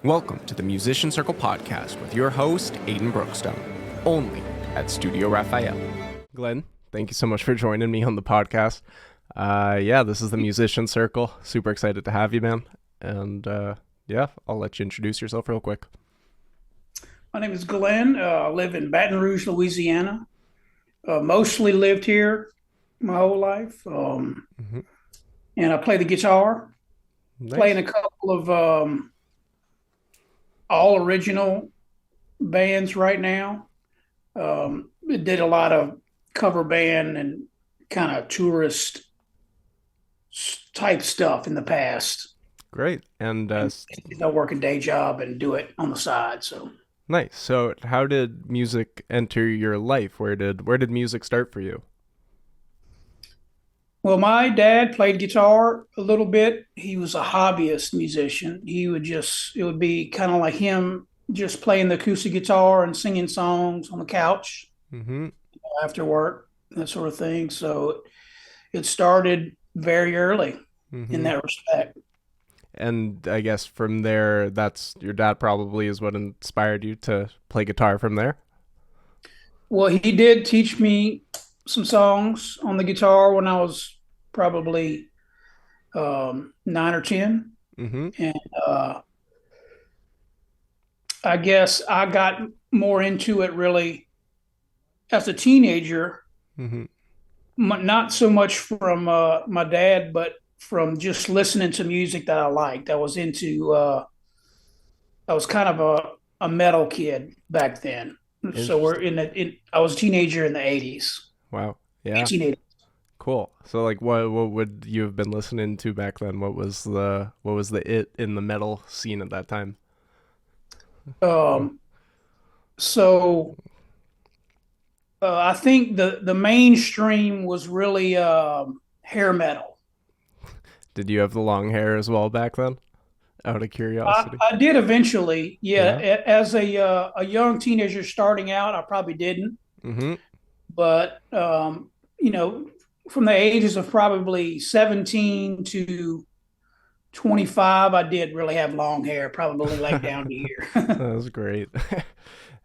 Welcome to the Musician Circle podcast with your host, Aiden Brookstone, only at Studio Raphael. Glenn, thank you so much for joining me on the podcast. This is the Musician Circle. Super excited to have you, man. And I'll let you introduce yourself real quick. My name is Glenn. I live in Baton Rouge, Louisiana. Mostly lived here my whole life. And I play the guitar. Nice. Play in a couple of all original bands right now. Did a lot of cover band and kind of tourist type stuff in the past. Great. And I work a day job and do it on the side. So nice. So how did music enter your life? Where did music start for you? Well, my dad played guitar a little bit. He was a hobbyist musician. It would be kind of like him just playing the acoustic guitar and singing songs on the couch after work, that sort of thing. So it started very early in that respect. And I guess from there, that's your dad probably is what inspired you to play guitar from there? Well, he did teach me some songs on the guitar when I was probably 9 or 10. And I guess I got more into it really as a teenager, not so much from my dad, but from just listening to music that I liked. I was kind of a metal kid back then. So I was a teenager in the 80s. Wow. Yeah. 1980s. Cool. So like what would you have been listening to back then? What was the it in the metal scene at that time? I think the mainstream was really hair metal. Did you have the long hair as well back then? Out of curiosity. I did eventually. Yeah. As a young teenager starting out, I probably didn't. But from the ages of probably 17 to 25, I did really have long hair, probably like down to here. That was great.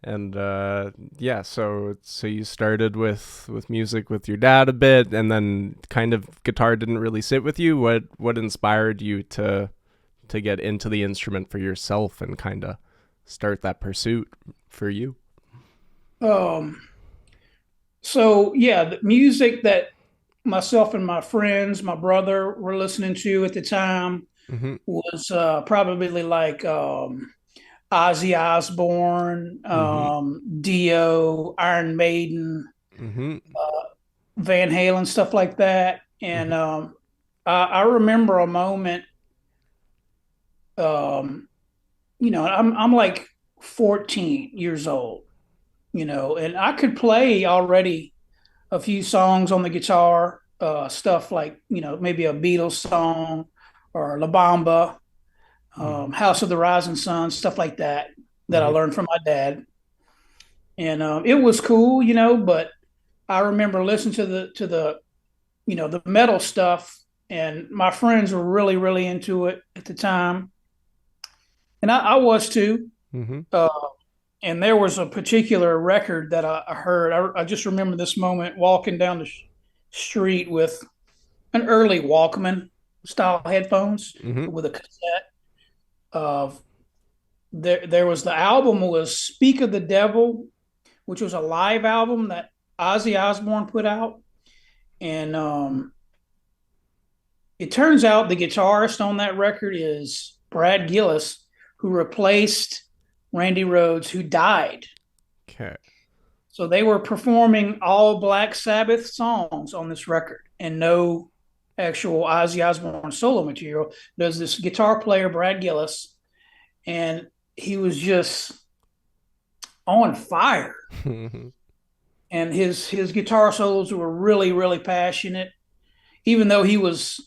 And so you started with music with your dad a bit, and then kind of guitar didn't really sit with you. What inspired you to get into the instrument for yourself and kind of start that pursuit for you? The music that myself and my friends, my brother were listening to at the time was probably like Ozzy Osbourne, Dio, Iron Maiden, Van Halen, stuff like that. And I remember a moment, I'm like 14 years old, and I could play already a few songs on the guitar, stuff like, maybe a Beatles song or La Bamba, House of the Rising Sun, stuff like that I learned from my dad. And it was cool, but I remember listening to the metal stuff, and my friends were really, really into it at the time. And I was too. And there was a particular record that I heard. I just remember this moment walking down the street with an early Walkman style headphones with a cassette of there was the album was Speak of the Devil, which was a live album that Ozzy Osbourne put out. And it turns out the guitarist on that record is Brad Gillis, who replaced Randy Rhoads, who died. Okay. So they were performing all Black Sabbath songs on this record and no actual Ozzy Osbourne solo material. There's this guitar player, Brad Gillis, and he was just on fire. And his guitar solos were really, really passionate, even though he was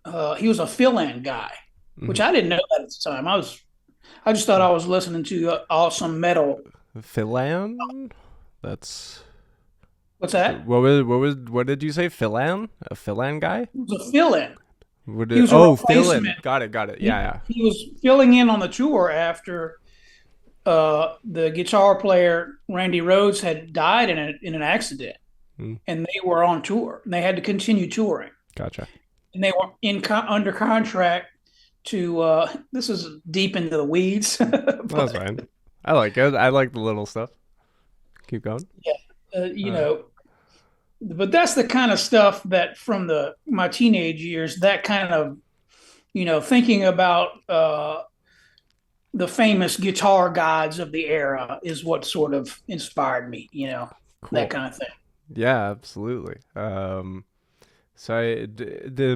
a fill-in guy, which I didn't know that at the time. I just thought I was listening to awesome metal. Fill-in? That's What's that? What did you say? Fill-in? A fill-in guy? It was a fill-in. Would He it? was a Oh, fill in. replacement. Got it. Got it. Yeah, He yeah. he was filling in on the tour after the guitar player Randy Rhoads had died in an accident, Mm, and they were on tour. And they had to continue touring, gotcha. and they were under contract to. This is deep into the weeds, That's but fine. I like it. I like the little stuff. Keep going. yeah, you Uh, know. But that's the kind of stuff that from the my teenage years, that kind of thinking about the famous guitar gods of the era is what sort of inspired me, that cool. kind of thing. Yeah, absolutely. So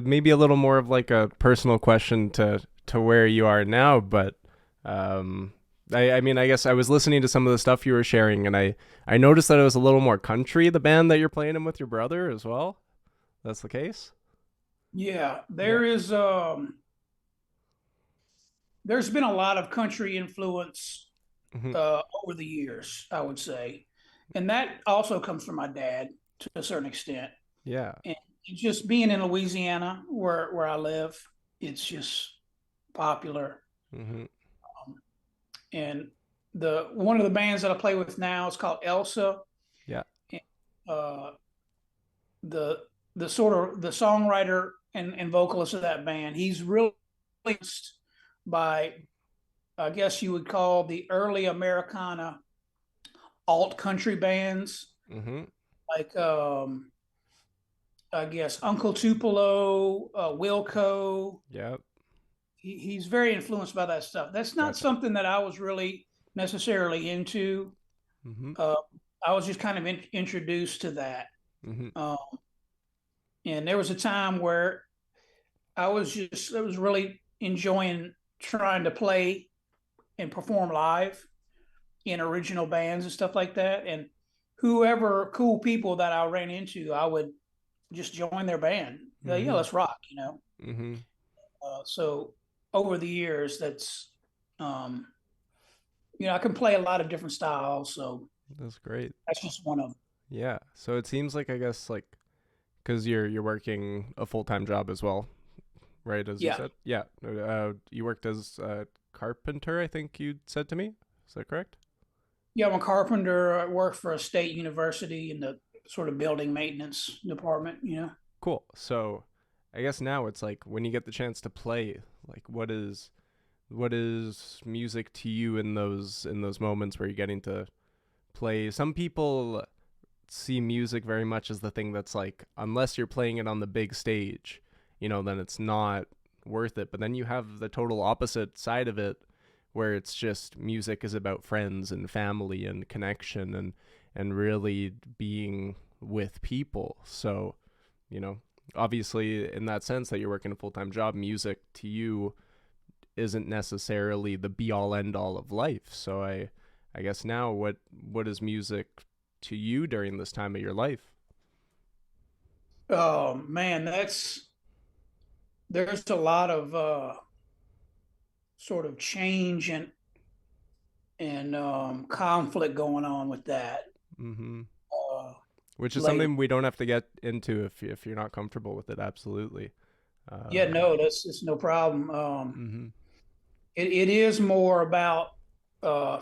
maybe a little more of like a personal question to where you are now, but um, I mean, I guess I was listening to some of the stuff you were sharing, and I noticed that it was a little more country. The band that you're playing in with your brother as well. That's the case. Yeah, Yeah. there's been a lot of country influence Hmm. over the years, I would say, and that also comes from my dad to a certain extent. Yeah. And just being in Louisiana, where I live, it's just popular. Hmm. Um, and the one of the bands that I play with now is called Elsa. Yeah. And, uh, the the sort of the songwriter and vocalist of that band, he's really influenced by, I guess you would call, the early Americana alt country bands, Hmm. like I guess Uncle Tupelo, Wilco. Yeah. He's very influenced by that stuff. That's not Gotcha. something that I was really necessarily into. Hmm. Uh, I was just kind of introduced to that. Hmm. Um, and there was a time where I was really enjoying trying to play and perform live in original bands and stuff like that. And whoever cool people that I ran into, I would just join their band. Yeah, Hmm. let's rock. Hmm. So over the years, um, I can play a lot of different styles. So That's great. that's just one of them. Yeah. So it seems like I guess like because you're working a full time job as well, right? As you Yeah. said. Yeah. You worked as a carpenter, I think you said to me. Is that correct? Yeah, I'm a carpenter. I work for a state university in the sort of building maintenance department. Cool. So I guess now it's like when you get the chance to play, like what is music to you in those moments where you're getting to play? Some people see music very much as the thing that's like unless you're playing it on the big stage, then it's not worth it. But then you have the total opposite side of it where it's just music is about friends and family and connection and really being with people. So, you know, obviously in that sense that you're working a full-time job, music to you isn't necessarily the be all end all of life. So I guess now what is music to you during this time of your life? Oh man, there's a lot of sort of change and conflict going on with that Mm-hmm. uh, Which is lately. something we don't have to get into if you're not comfortable with it. Absolutely. Yeah, Um, no, that's it's no problem. mm-hmm. It is more about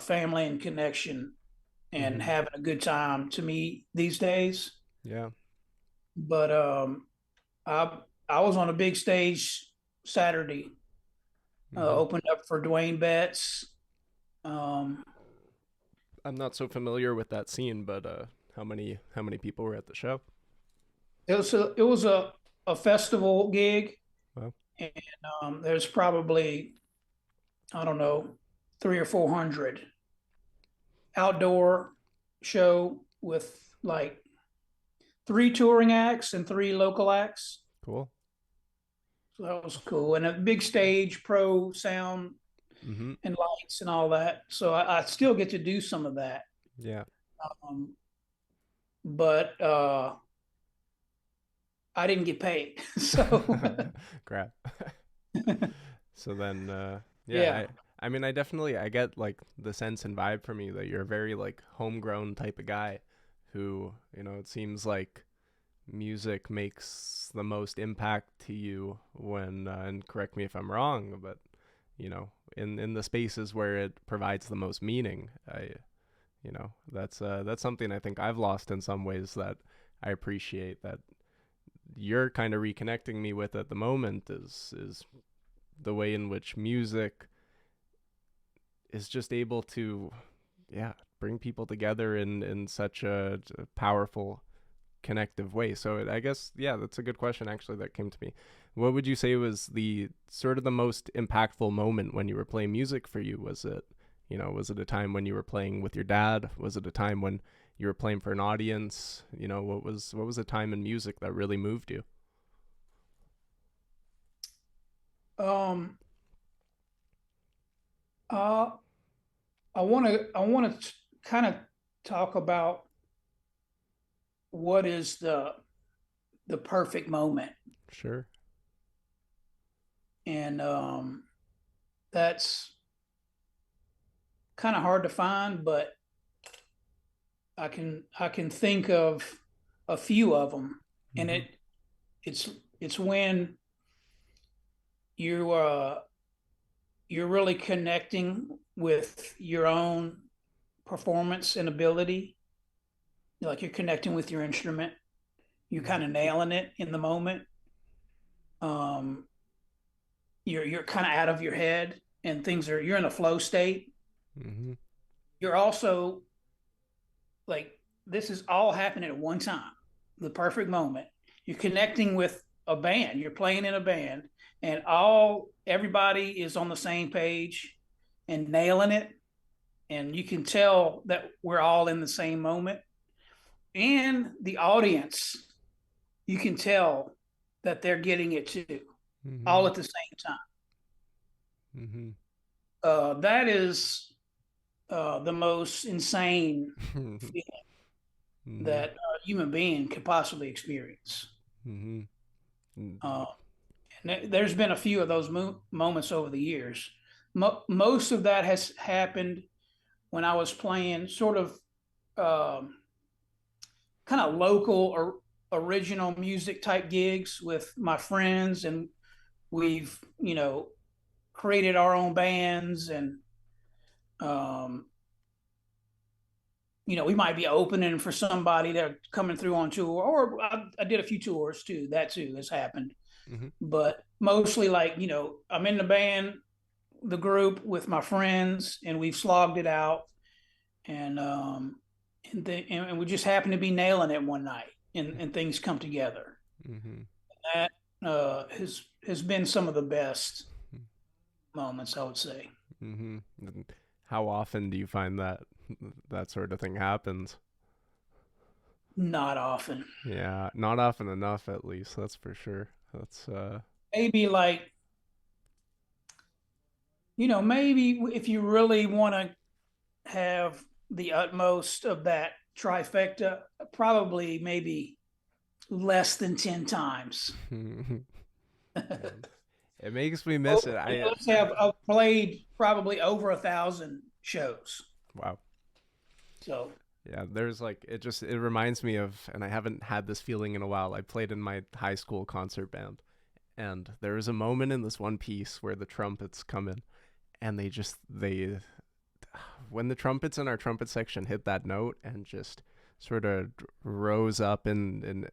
family and connection and Mm-hmm. having a good time to me these days. Yeah. But I I was on a big stage Saturday, Mm-hmm. opened up for Dwayne Betts. Um, I'm not so familiar with that scene, but how many people were at the show? it was a festival gig, Well, and there's probably, I don't know, 300 or 400 outdoor show with like three touring acts and three local acts. cool. So that was cool, and a big stage, pro sound Mm-hmm. and lights and all that. So I still get to do some of that. Yeah. Um, but I didn't get paid. So Crap. So then, yeah, yeah, I mean, I get like the sense and vibe from you that you're a very like homegrown type of guy who, it seems like music makes the most impact to you when, and correct me if I'm wrong, but in the spaces where it provides the most meaning. That's something I think I've lost in some ways that I appreciate that you're kind of reconnecting me with at the moment is the way in which music is just able to, yeah, bring people together in such a powerful connective way. So I guess, yeah, that's a good question actually that came to me. What would you say was the sort of the most impactful moment when you were playing music for you? Was it a time when you were playing with your dad? Was it a time when you were playing for an audience? What was a time in music that really moved you? Um, uh, I want to kind of talk about what is the perfect moment, Sure. and that's kind of hard to find, but I can think of a few of them, and Mm-hmm. it's it's when you you're really connecting with your own performance and ability. Like you're connecting with your instrument, you're kind of nailing it in the moment. Um, you're kind of out of your head, and things are you're in a flow state. Mm-hmm. You're also like this is all happening at one time, the perfect moment. You're connecting with a band, you're playing in a band, and all everybody is on the same page and nailing it. And you can tell that we're all in the same moment. And the audience, you can tell that they're getting it too, all Mm-hmm. at the same time. Mm-hmm. That is the most insane feeling Mm-hmm. that a human being could possibly experience. Mm-hmm. Uh, and there's been a few of those moments over the years. Most of that has happened when I was playing sort of um, kind of local or original music type gigs with my friends, and we've created our own bands, and um, we might be opening for somebody that coming through on tour, or I did a few tours too. That too has happened, Mm-hmm. but mostly like I'm in the band, the group with my friends, and we've slogged it out, and and we just happen to be nailing it one night, and things come together. Mm-hmm. That has been some of the best moments, I would say. Mm-hmm. How often do you find that that sort of thing happens? Not often. Yeah, not often enough, at least. That's for sure. That's Maybe like maybe if you really want to have the utmost of that trifecta, probably maybe less than 10 times. man. It makes me miss it. Let's say I've played probably over 1,000 shows. Wow. So Yeah, there's like it reminds me of, and I haven't had this feeling in a while. I played in my high school concert band, and there was a moment in this one piece where the trumpets come in, and they when the trumpets in our trumpet section hit that note and just sort of rose up and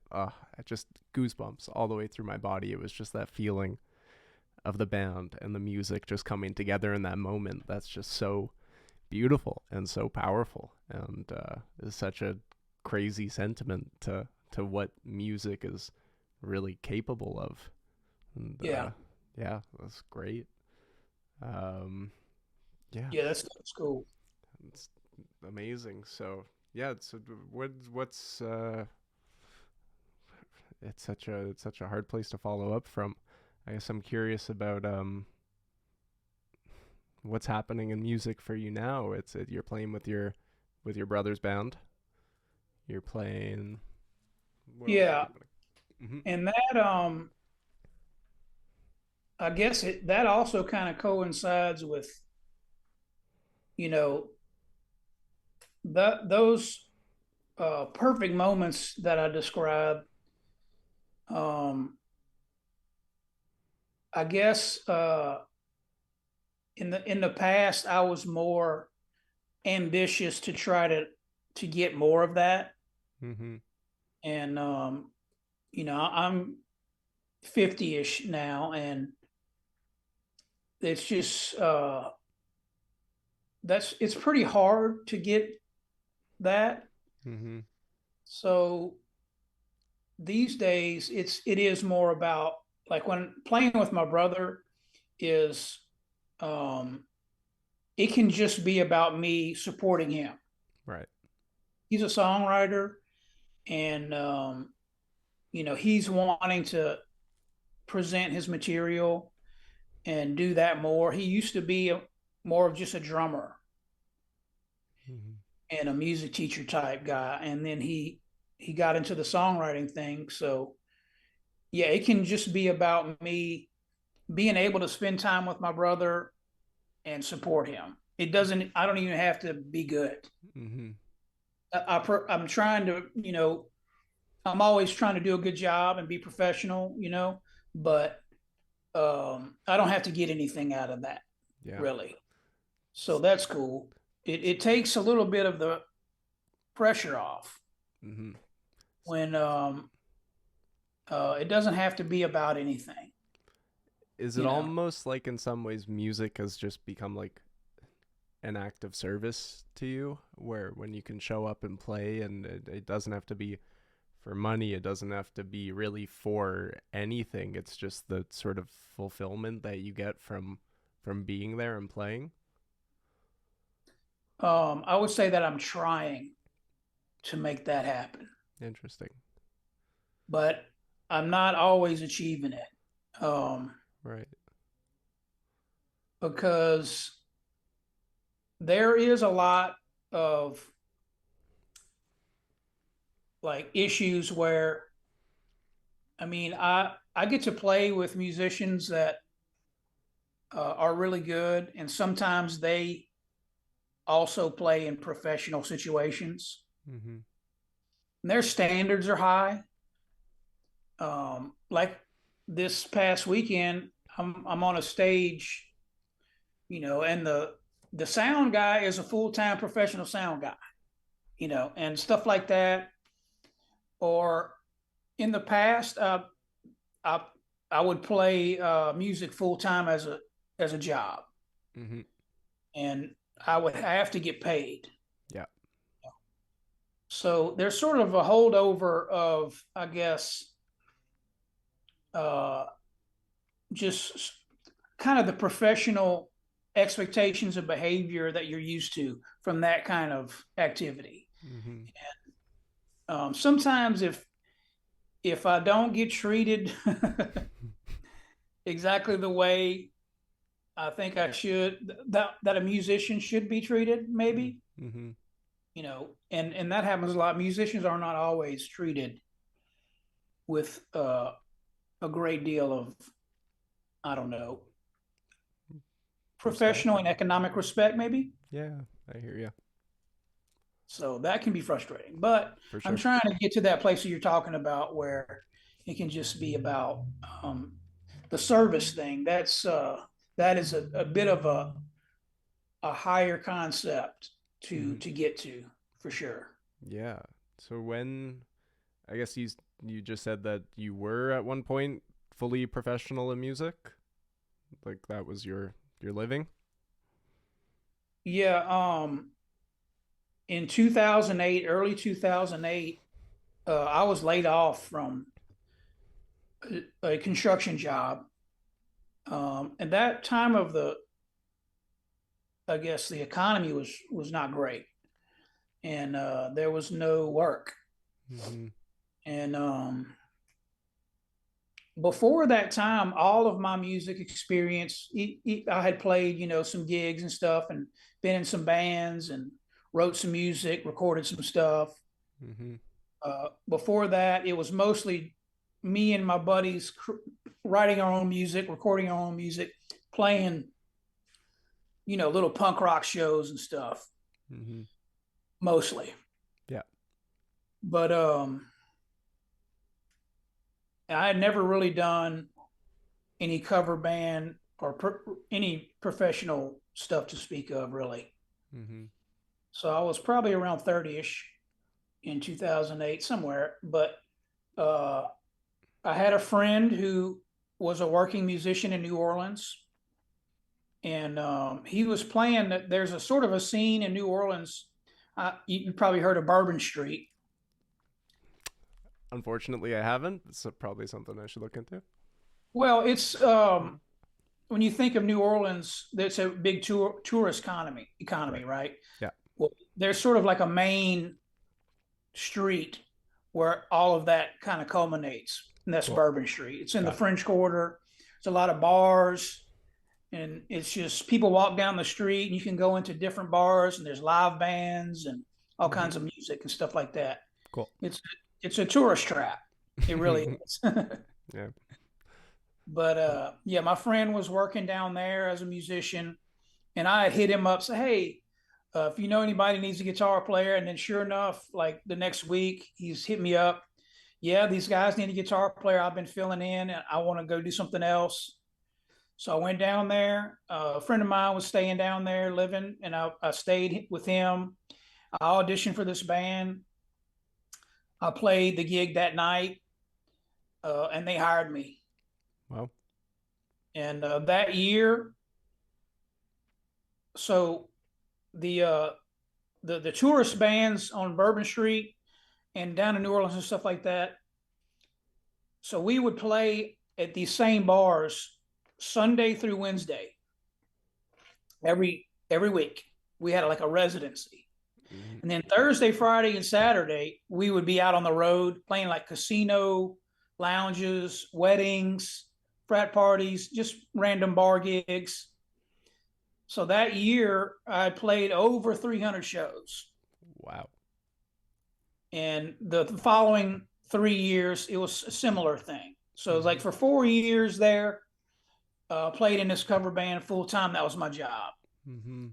just goosebumps all the way through my body. It was just that feeling of the band and the music just coming together in that moment. That's just so beautiful and so powerful, and is such a crazy sentiment to what music is really capable of. And yeah, yeah, that's great. Um, yeah, yeah, that's cool. it's amazing. So yeah, so what's it's such a hard place to follow up from. I guess I'm curious about what's happening in music for you now. You're playing with your brother's band. You're playing. What else is Yeah, happening? Mm-hmm. and that I guess that also kind of coincides with you know those perfect moments that I described. Um, I guess in the past I was more ambitious to try to get more of that, Mm-hmm. and I'm 50ish now, and it's just it's pretty hard to get that. Mm-hmm. So these days it is more about, like, when playing with my brother is um it can just be about me supporting him. Right. He's a songwriter, and he's wanting to present his material and do that more. He used to be more of just a drummer Mm-hmm. and a music teacher type guy, and then he got into the songwriting thing. So yeah, it can just be about me being able to spend time with my brother and support him. It doesn't. I don't even have to be good. Mm-hmm. I'm trying to, I'm always trying to do a good job and be professional, but I don't have to get anything out of that, Yeah. really. So that's cool. It takes a little bit of the pressure off Mm-hmm. when it doesn't have to be about anything, Is it you know. almost like in some ways music has just become like an act of service to you, where when you can show up and play, and it doesn't have to be for money, it doesn't have to be really for anything, it's just the sort of fulfillment that you get from being there and playing. I would say that I'm trying to make that happen, Interesting. but I'm not always achieving it, Right. because there is a lot of, like, issues where, I mean, I get to play with musicians that are really good, and sometimes they also play in professional situations. Mm-hmm. And their standards are high. Like this past weekend, I'm on a stage, and the sound guy is a full time professional sound guy, and stuff like that. Or in the past, I I would play music full time as a job, Mm-hmm. and I would have to get paid. Yeah. So there's sort of a holdover of, I guess, uh, just kind of the professional expectations of behavior that you're used to from that kind of activity. Mm-hmm. Sometimes if I don't get treated exactly the way I think I should, that a musician should be treated, maybe, Mm-hmm. and that happens a lot. Musicians are not always treated with a great deal of, I don't know, professional Respect. and economic respect, maybe. Yeah, I hear you. So that can be frustrating. But For I'm sure. trying to get to that place that you're talking about where it can just be about the service thing. That is a bit of a higher concept to Mm-hmm. to get to, for sure. Yeah. So when, I guess you just said that you were at one point fully professional in music, like that was your living. Yeah. In 2008, early 2008, I was laid off from a construction job. And that time of I guess the economy was not great, and there was no work. Mm-hmm. And before that time, all of my music experience, I had played, some gigs and stuff, and been in some bands, and wrote some music, recorded some stuff. Mm-hmm. Before that, it was mostly me and my buddies writing our own music, recording our own music, playing, little punk rock shows and stuff, Mm-hmm. mostly. Yeah. But I had never really done any cover band or any professional stuff to speak of, really. Mm-hmm. So I was probably around 30ish in 2008, somewhere. But uh, I had a friend who was a working musician in New Orleans, and he was playing that there's a sort of a scene in New Orleans. You probably heard of Bourbon Street. Unfortunately, I haven't. It's probably something I should look into. Well, it's when you think of New Orleans, there's a big tourist economy, Right. right? Yeah. Well, there's sort of like a main street where all of that kind of culminates, and that's Cool. Bourbon Street. It's in the Got it. French Quarter. There's a lot of bars, and it's just people walk down the street, and you can go into different bars, and there's live bands and all Mm-hmm. kinds of music and stuff like that. Cool. It's it's a tourist trap. It really is. Yeah. But yeah, my friend was working down there as a musician, and I had hit him up, say, hey, if you know anybody needs a guitar player, and then sure enough, like the next week, he's hit me up. Yeah, these guys need a guitar player. I've been filling in, and I want to go do something else. So I went down there. A friend of mine was staying down there, living, and I stayed with him. I auditioned for this band. I played the gig that night, and they hired me. Well. And that year, so the uh, the tourist bands on Bourbon Street and down in New Orleans and stuff like that. So we would play at these same bars Sunday through Wednesday every week. We had like a residency, Mm-hmm. and then Thursday, Friday, and Saturday we would be out on the road playing like casino lounges, weddings, frat parties, just random bar gigs. So that year I played over 300 shows. Wow. And the following 3 years, it was a similar thing. So it was like Mm-hmm. for 4 years there, played in this cover band full time. That was my job. Mm-hmm.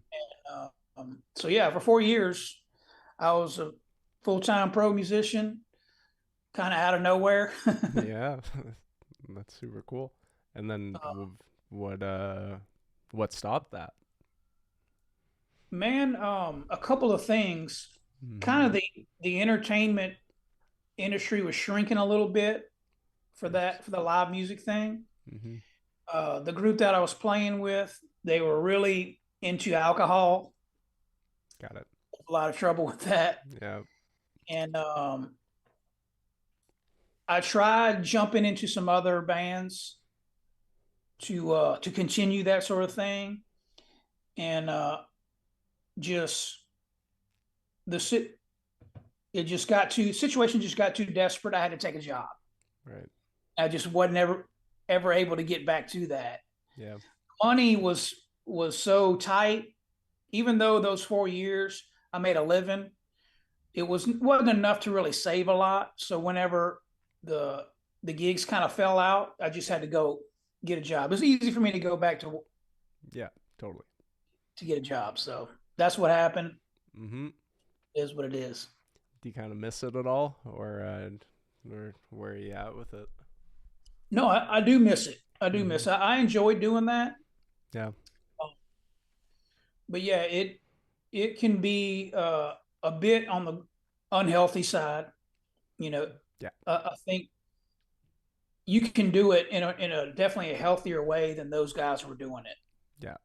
So yeah, for 4 years, I was a full time pro musician, kind of out of nowhere. Yeah. That's super cool. And then what what stopped that? Man, a couple of things. Kind Mm-hmm. of the entertainment industry was shrinking a little bit for the live music thing. Mm-hmm. The group that I was playing with, they were really into alcohol. Got it. A lot of trouble with that. Yeah. And I tried jumping into some other bands to continue that sort of thing, and just the it just got too situation just got too desperate. I had to take a job. Right. I just wasn't ever able to get back to that. Yeah. Money was so tight. Even though those 4 years I made a living, it wasn't enough to really save a lot. So whenever the the gigs kind of fell out, I just had to go get a job. It was easy for me to go back Yeah. Totally. to get a job. So that's what happened. Mm-hmm. It is what it is. Do you kind of miss it at all, or where are you at with it? No, I do miss it. I do Mm-hmm. miss it. I enjoy doing that. Yeah. But yeah, it can be a bit on the unhealthy side. You know, Yeah. I think you can do it in a definitely a healthier way than those guys were doing it. Yeah.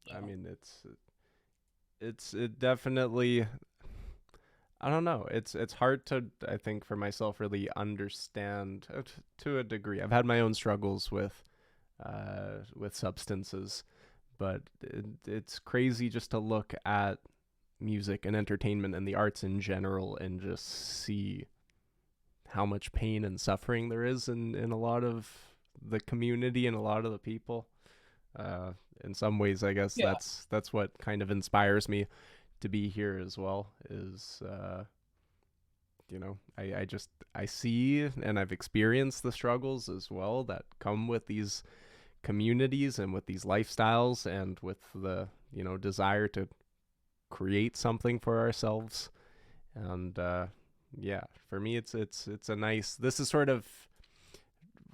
You I know? mean, it definitely. I don't know. It's hard to, I think, for myself really understand to a degree. I've had my own struggles with substances, but it's crazy just to look at music and entertainment and the arts in general and just see how much pain and suffering there is in a lot of the community and a lot of the people. In some ways, I guess Yeah, that's what kind of inspires me to be here as well. Is I just I see and I've experienced the struggles as well that come with these communities and with these lifestyles and with the desire to create something for ourselves. And yeah, for me, it's a nice. This is sort of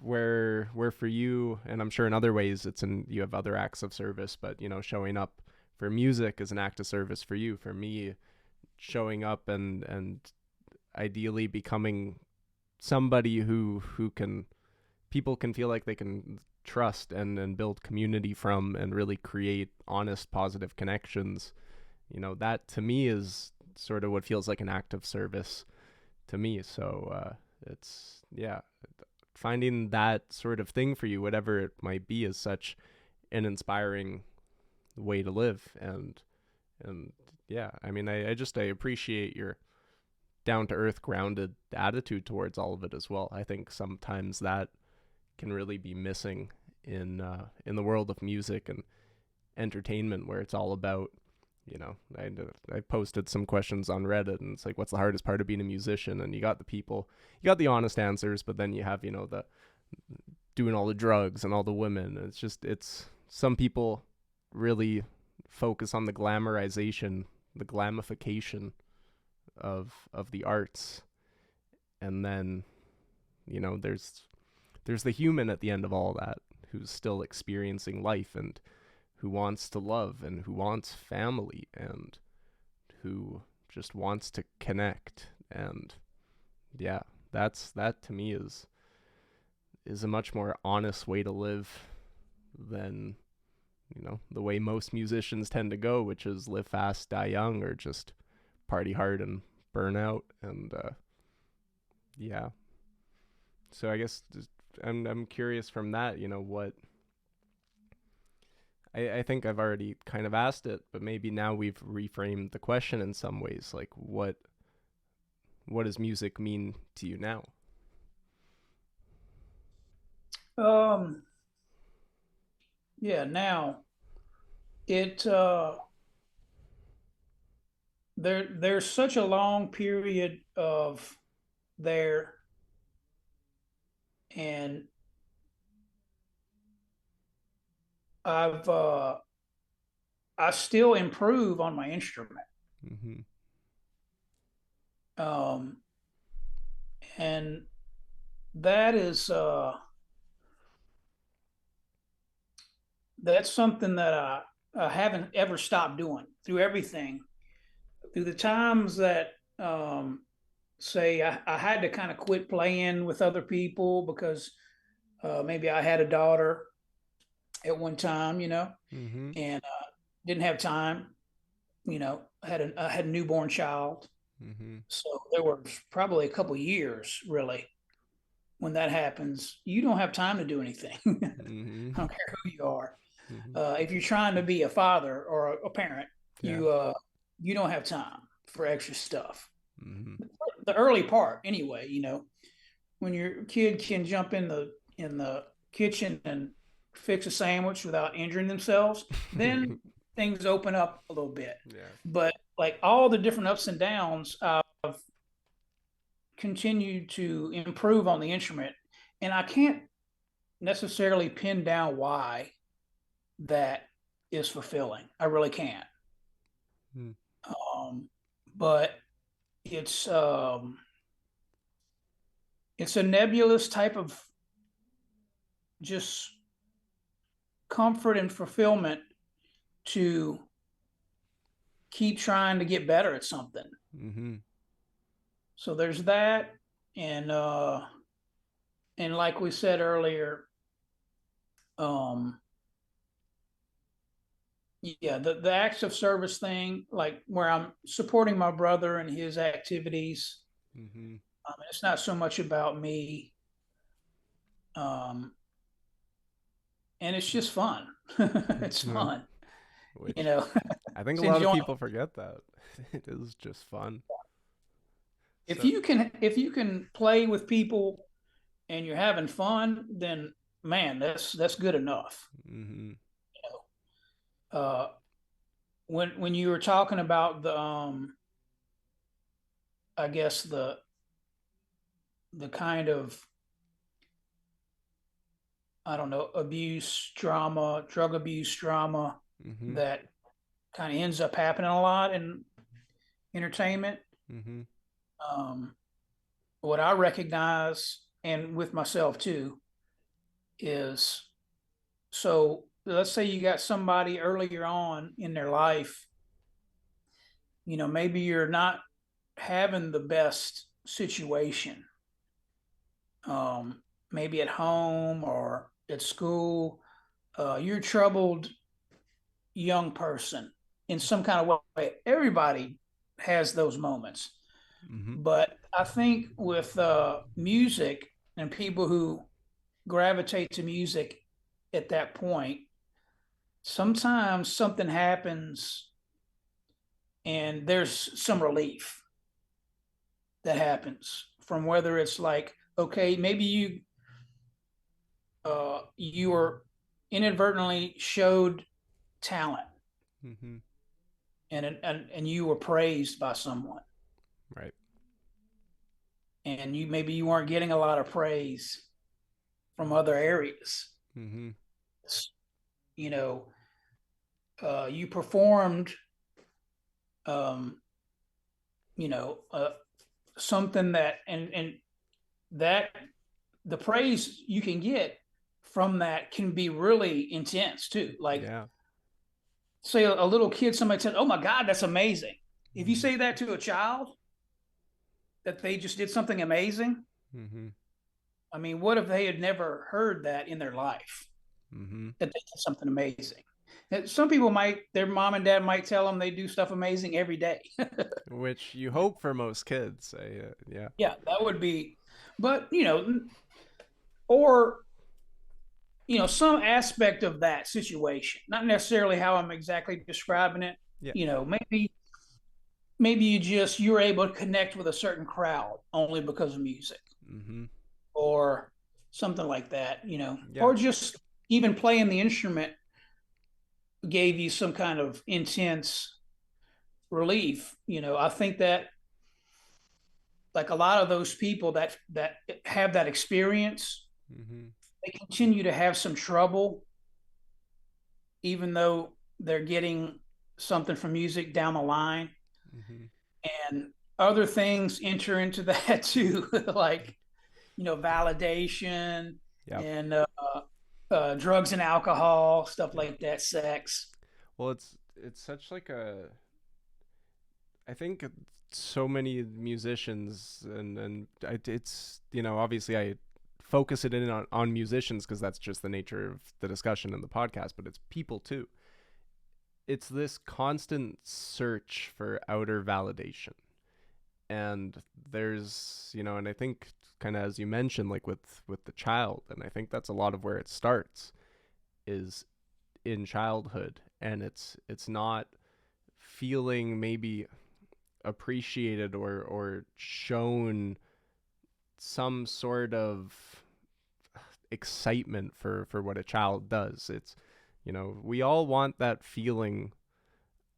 where for you, and I'm sure in other ways it's in you have other acts of service, but showing up for music is an act of service for you. For me, showing up and ideally becoming somebody who can people can feel like they can trust and build community from and really create honest positive connections. That to me is sort of what feels like an act of service to me. So it's yeah, finding that sort of thing for you, whatever it might be, is such an inspiring way to live. And yeah, I mean, I appreciate your down to earth, grounded attitude towards all of it as well. I think sometimes that can really be missing in the world of music and entertainment, where it's all about I posted some questions on Reddit, and it's like, what's the hardest part of being a musician? And you got the people, you got the honest answers, but then you have the doing all the drugs and all the women. It's some people really focus on the glamorization, the glamification of the arts, and then there's the human at the end of all that, who's still experiencing life and who wants to love and who wants family and who just wants to connect. And yeah, that to me is a much more honest way to live than the way most musicians tend to go, which is live fast, die young, or just party hard and burn out. And yeah, so I guess I'm curious from that, what I think I've already kind of asked it, but maybe now we've reframed the question in some ways. Like, what does music mean to you now? Um, yeah, now it there's such a long period of there, and I've I still improve on my instrument. Mm-hmm. Um, and that is that's something that I haven't ever stopped doing through everything. Through the times that say I had to kind of quit playing with other people because maybe I had a daughter at one time, Mm-hmm. and didn't have time. I had a newborn child, Mm-hmm. so there were probably a couple of years really when that happens. You don't have time to do anything. Mm-hmm. I don't care who you are. Mm-hmm. If you're trying to be a father or a parent, Yeah. you don't have time for extra stuff. Mm-hmm. The early part, anyway. When your kid can jump in the kitchen and fix a sandwich without injuring themselves, then things open up a little bit. Yeah. But like all the different ups and downs, I've continued to improve on the instrument, and I can't necessarily pin down why that is fulfilling. I really can't. Mm. Um, but it's um, it's a nebulous type of just comfort and fulfillment to keep trying to get better at something. Mm-hmm. So there's that, and like we said earlier, um, yeah, the acts of service thing, like where I'm supporting my brother and his activities. Mm-hmm. It's not so much about me, um, and it's just fun. It's Yeah. fun, you Which know. I think a It's lot of enjoying. people forget that it is just fun. If So. you can play with people and you're having fun, then man, that's good enough. Mm-hmm. You know, when you were talking about the I guess the kind of, I don't know, abuse drama, drug abuse drama Mm-hmm. that kind of ends up happening a lot in entertainment. Mm-hmm. Um, what I recognize, and with myself too, is so let's say you got somebody earlier on in their life, maybe you're not having the best situation, maybe at home or at school. You're a troubled young person in some kind of way. Everybody has those moments. Mm-hmm. But I think with music and people who gravitate to music at that point, sometimes something happens and there's some relief that happens from whether it's like, okay, maybe you were inadvertently showed talent Mm-hmm. and you were praised by someone Right. and you maybe you weren't getting a lot of praise from other areas. Mm-hmm. You know, you performed, um, something that and that the praise you can get from that can be really intense too. Like, Yeah. say a little kid, somebody said, "Oh my God, that's amazing." If you Mm-hmm. say that to a child that they just did something amazing, Mm-hmm. I mean, what if they had never heard that in their life? Mm-hmm. That they did something amazing. And some people might, their mom and dad might tell them they do stuff amazing every day. Which you hope for most kids. Yeah. Yeah, that would be, but or some aspect of that situation, not necessarily how I'm exactly describing it. Yeah. Maybe you're able to connect with a certain crowd only because of music Mm-hmm. or something like that, Yeah. or just even playing the instrument gave you some kind of intense relief. I think that like a lot of those people that have that experience, Mm-hmm. they continue to have some trouble, even though they're getting something from music down the line, Mm-hmm. and other things enter into that too, like validation Yeah. and drugs and alcohol, stuff Yeah. like that, sex. Well, it's such like a I think so many musicians it's obviously I focus it in on musicians because that's just the nature of the discussion in the podcast, but it's people too. It's this constant search for outer validation. And there's and I think kind of as you mentioned like with the child, and I think that's a lot of where it starts is in childhood, and it's not feeling maybe appreciated or shown some sort of excitement for what a child does. It's we all want that feeling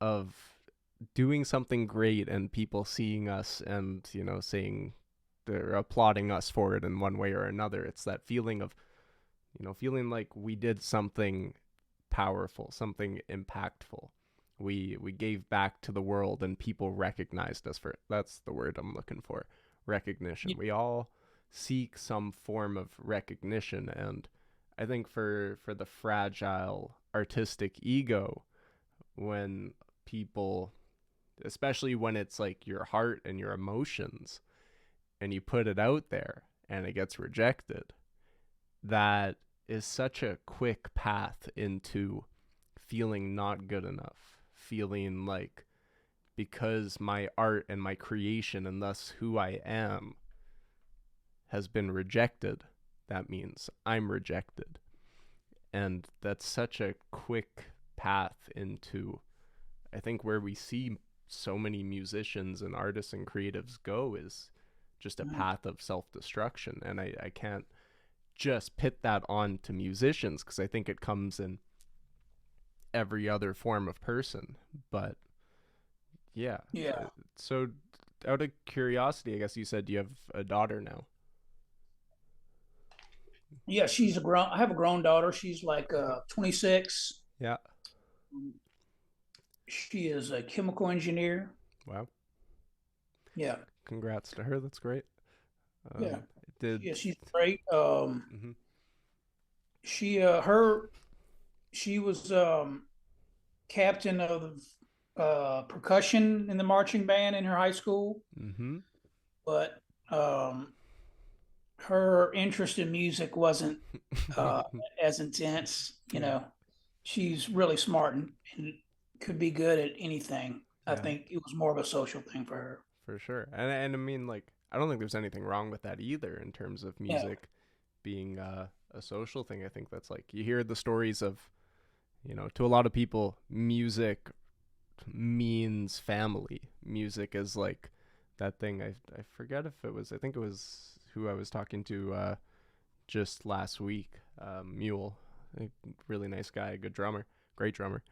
of doing something great and people seeing us and saying they're applauding us for it in one way or another. It's that feeling of feeling like we did something powerful, something impactful. We gave back to the world and people recognized us for it. That's the word I'm looking for. Recognition. We all seek some form of recognition, and I think for the fragile artistic ego, when people, especially when it's like your heart and your emotions and you put it out there and it gets rejected, that is such a quick path into feeling not good enough, feeling like because my art and my creation and thus who I am has been rejected, that means I'm rejected. And that's such a quick path into, I think, where we see so many musicians and artists and creatives go is just a path of self destruction. And I can't just pit that on to musicians because I think it comes in every other form of person. But yeah. Yeah, So, out of curiosity, I guess you said you have a daughter now. yeah. She's a grown. I have a grown daughter. She's like Okay. 26. Yeah. She is a chemical engineer. Wow. Yeah, Congrats to her. That's great. yeah, Did. yeah. She's great. Mm-hmm. she her she was captain of percussion in the marching band in her high school, Mm-hmm. but her interest in music wasn't uh, as intense. You Yeah. know, she's really smart and could be good at anything. I Yeah. think it was more of a social thing for her. For sure. And I mean, like, I don't think there's anything wrong with that either in terms of Yeah, music being a social thing. I think that's like you hear the stories of, to a lot of people, music means family. Music is like that thing. I forget if it was, I think it was who I was talking to just last week, Mule, a really nice guy, a good drummer, great drummer.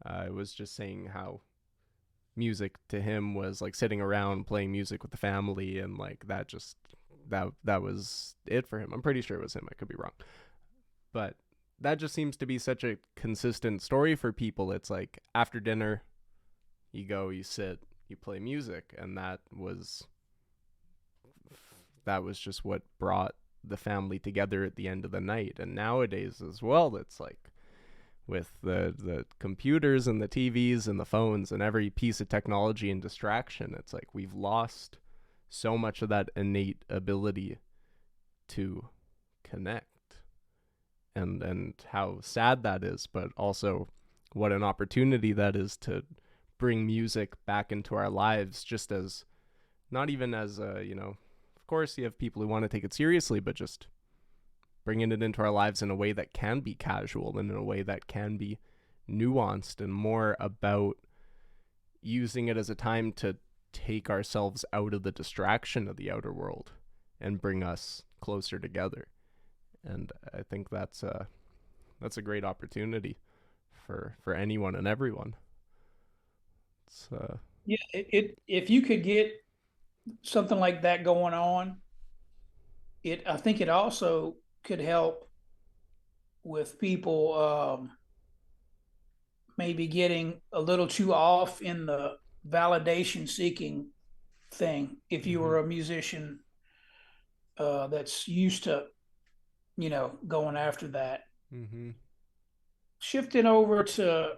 I was just saying how music to him was like sitting around playing music with the family, and like that just that was it for him. I'm pretty sure it was him. I could be wrong, but that just seems to be such a consistent story for people. It's like after dinner, you go, you sit, you play music, and that was just what brought the family together at the end of the night. And nowadays as well, it's like with the computers and the TVs and the phones and every piece of technology and distraction, it's like we've lost so much of that innate ability to connect. And how sad that is, but also what an opportunity that is to bring music back into our lives, just as not even as of course you have people who want to take it seriously, but just bringing it into our lives in a way that can be casual and in a way that can be nuanced and more about using it as a time to take ourselves out of the distraction of the outer world and bring us closer together. And I think that's a great opportunity for anyone and everyone. It's yeah. If you could get something like that going on, it I think it also could help with people maybe getting a little too off in the validation seeking thing. If you mm-hmm, were a musician that's used to, going after that, mm-hmm, shifting over to,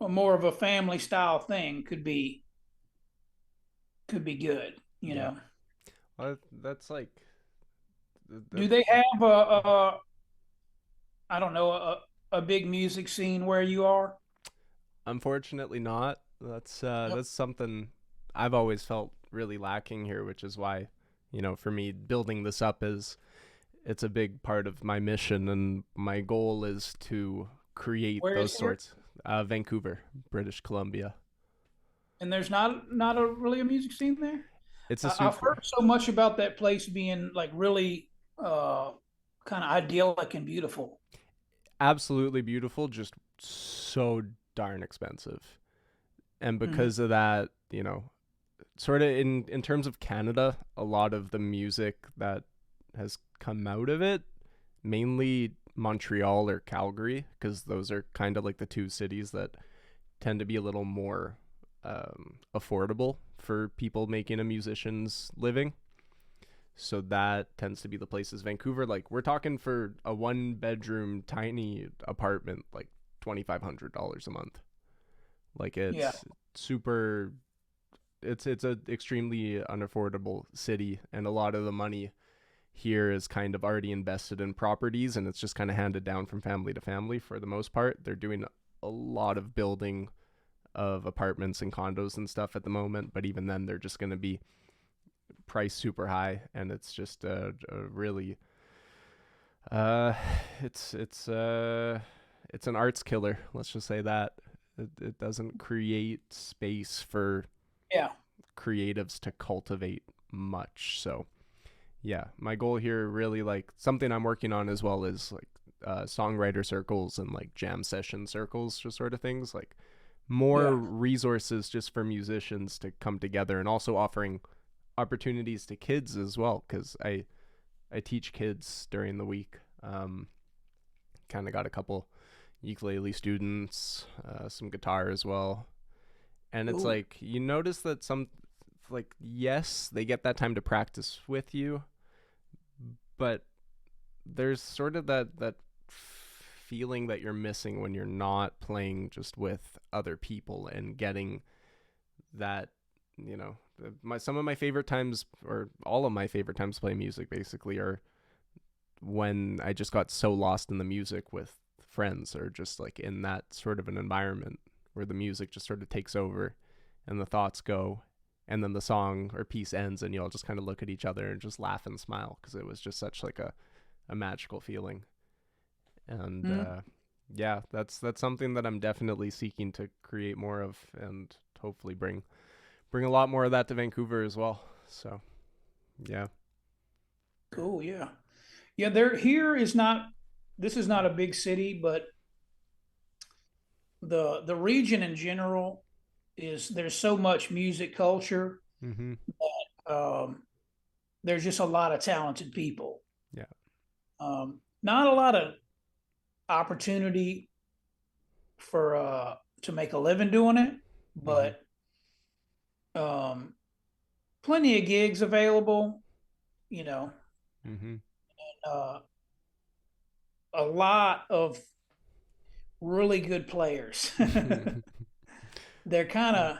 a more of a family style thing could be good. yeah. Well, that's like Do that's they have a I don't know a big music scene where you are? unfortunately not. Yep. That's something I've always felt really lacking here, which is why, for me building this up is it's a big part of my mission, and my goal is to create Where those is here? sorts. Vancouver, British Columbia. And there's not a really a music scene there. It's a I've heard super so much about that place being like really kind of idyllic and beautiful. absolutely beautiful, just so darn expensive. And Hmm. because of that, sort of in terms of Canada, a lot of the music that has come out of it, mainly Montreal or Calgary, because those are kind of like the two cities that tend to be a little more affordable for people making a musician's living. So that tends to be the places. Vancouver, like we're talking for a one bedroom tiny apartment, like $2,500 a month. Like Yeah. it's super. It's a extremely unaffordable city, and a lot of the money here is kind of already invested in properties, and it's just kind of handed down from family to family for the most part. They're doing a lot of building of apartments and condos and stuff at the moment, but even then they're just going to be priced super high, and it's just a really uh it's an arts killer, let's just say that. It doesn't create space for Yeah. creatives to cultivate much. So yeah, my goal here really, like something I'm working on as well, is like songwriter circles and like jam session circles, just sort of things like more Yeah. resources just for musicians to come together, and also offering opportunities to kids as well, because I teach kids during the week. Kind of got a couple ukulele students, some guitar as well, and it's Ooh. like you notice that some, like, yes, they get that time to practice with you, but there's sort of that feeling that you're missing when you're not playing just with other people and getting that, you know, my some of my favorite times, or all of my favorite times to play music basically, are when I just got so lost in the music with friends, or just like in that sort of an environment where the music just sort of takes over and the thoughts go, and then the song or piece ends and you all just kind of look at each other and just laugh and smile because it was just such like a magical feeling. And Mm, yeah, that's something that I'm definitely seeking to create more of, and hopefully bring a lot more of that to Vancouver as well. So yeah. cool. Yeah. Yeah. There, here is not, this is not a big city, but the region in general is there's so much music culture. Mm-hmm. Um, there's just a lot of talented people. Yeah. Not a lot of opportunity for to make a living doing it, Mm-hmm. but um, plenty of gigs available. You know, Mm-hmm. uh, a lot of really good players. They're kind Yeah. of,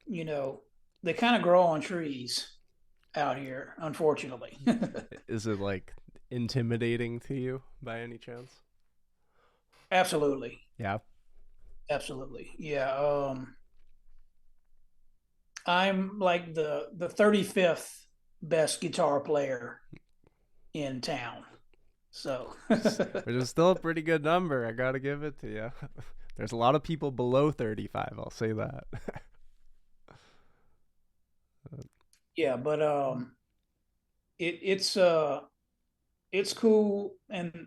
you know, they kind of grow on trees out here, unfortunately. Is it like intimidating to you by any chance? Absolutely. Yeah. Absolutely. Yeah. I'm like the 35th best guitar player in town. So, Which is still a pretty good number. I gotta give it to you. There's a lot of people below 35. I'll say that. yeah, but it's cool, and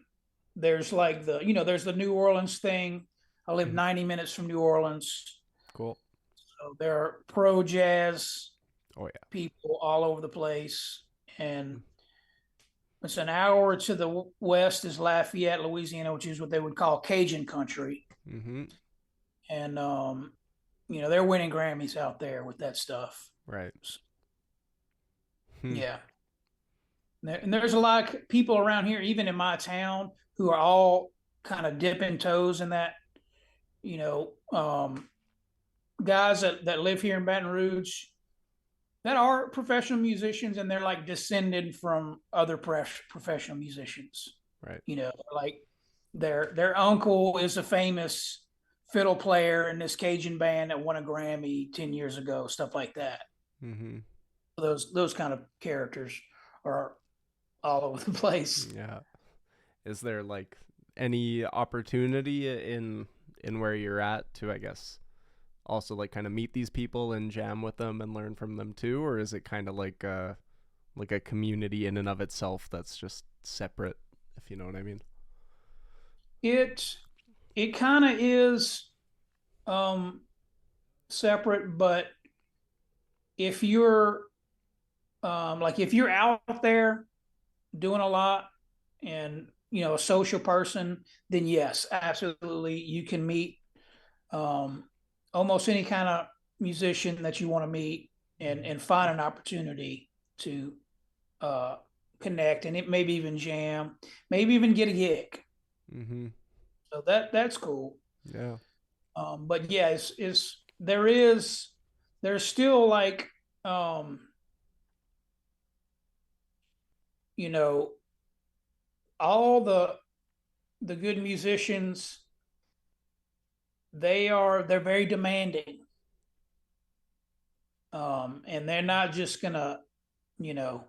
there's like there's the New Orleans thing. I live 90 minutes from New Orleans. Cool. So there are pro jazz Oh yeah. people all over the place, and it's an hour to the west is Lafayette, Louisiana, which is what they would call Cajun country. Mm-hmm. And they're winning Grammys out there with that stuff. Right. So, Hmm. yeah. And there's a lot of people around here, even in my town, who are all kind of dipping toes in that, you know, guys that live here in Baton Rouge that are professional musicians, and they're like descended from other professional musicians. Right. Like their uncle is a famous fiddle player in this Cajun band that won a Grammy 10 years ago, stuff like that. Mm-hmm. Those kind of characters are all over the place. Yeah. Is there like any opportunity in where you're at to, I guess, also like kind of meet these people and jam with them and learn from them too, or is it kind of like a community in and of itself that's just separate, if you know what I mean? It it kind of is um, separate, but if you're if you're out there doing a lot and a social person, then yes, absolutely, you can meet um, almost any kind of musician that you want to meet, and find an opportunity to uh, connect, and it maybe even jam, maybe even get a gig. Mm-hmm. So that's cool. Yeah. But yeah, there's still like um, you know all the good musicians, they're very demanding, and they're not just gonna you know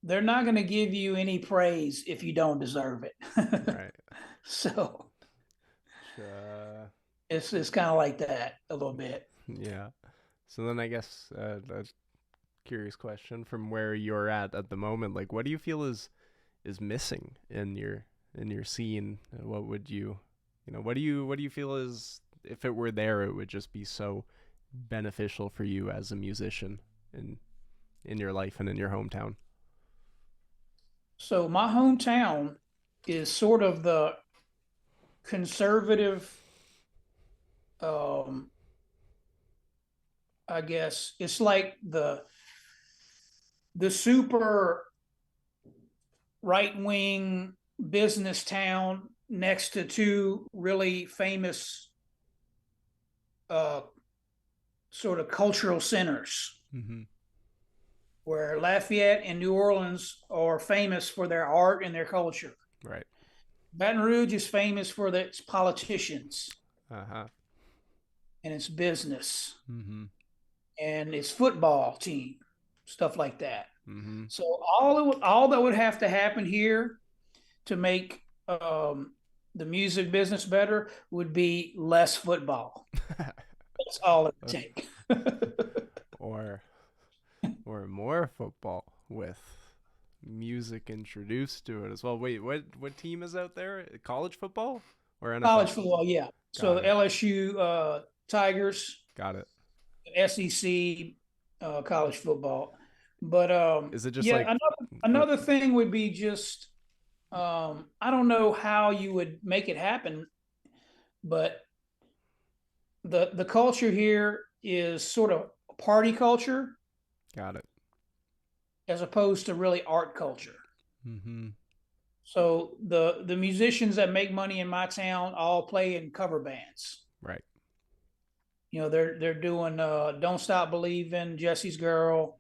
they're not gonna give you any praise if you don't deserve it. Right. So Uh, it's kind of like that a little bit. yeah. So then I guess a curious question from where you're at the moment, like what do you feel is missing in your scene? What would what do you feel is, if it were there, it would just be so beneficial for you as a musician in your life and in your hometown? So my hometown is sort of the conservative. um I guess it's like the super right wing business town next to two really famous uh, sort of cultural centers, Mm-hmm. where Lafayette and New Orleans are famous for their art and their culture. Right. Baton Rouge is famous for its politicians Uh-huh. and its business Mm-hmm. and its football team, stuff like that. Mm-hmm. So all that would have to happen here to make the music business better would be less football. That's all it would take. or or more football with music introduced to it as well. Wait, what team is out there? College football or College NFL? football, yeah. So Got the it. LSU Tigers, Got it. SEC college football. But Is it just yeah, like what? another thing would be just I don't know how you would make it happen, but the culture here is sort of party culture Got it. as opposed to really art culture. Mm-hmm. So the musicians that make money in my town all play in cover bands. Right. You know, they're doing "Don't Stop Believing," "Jesse's Girl,"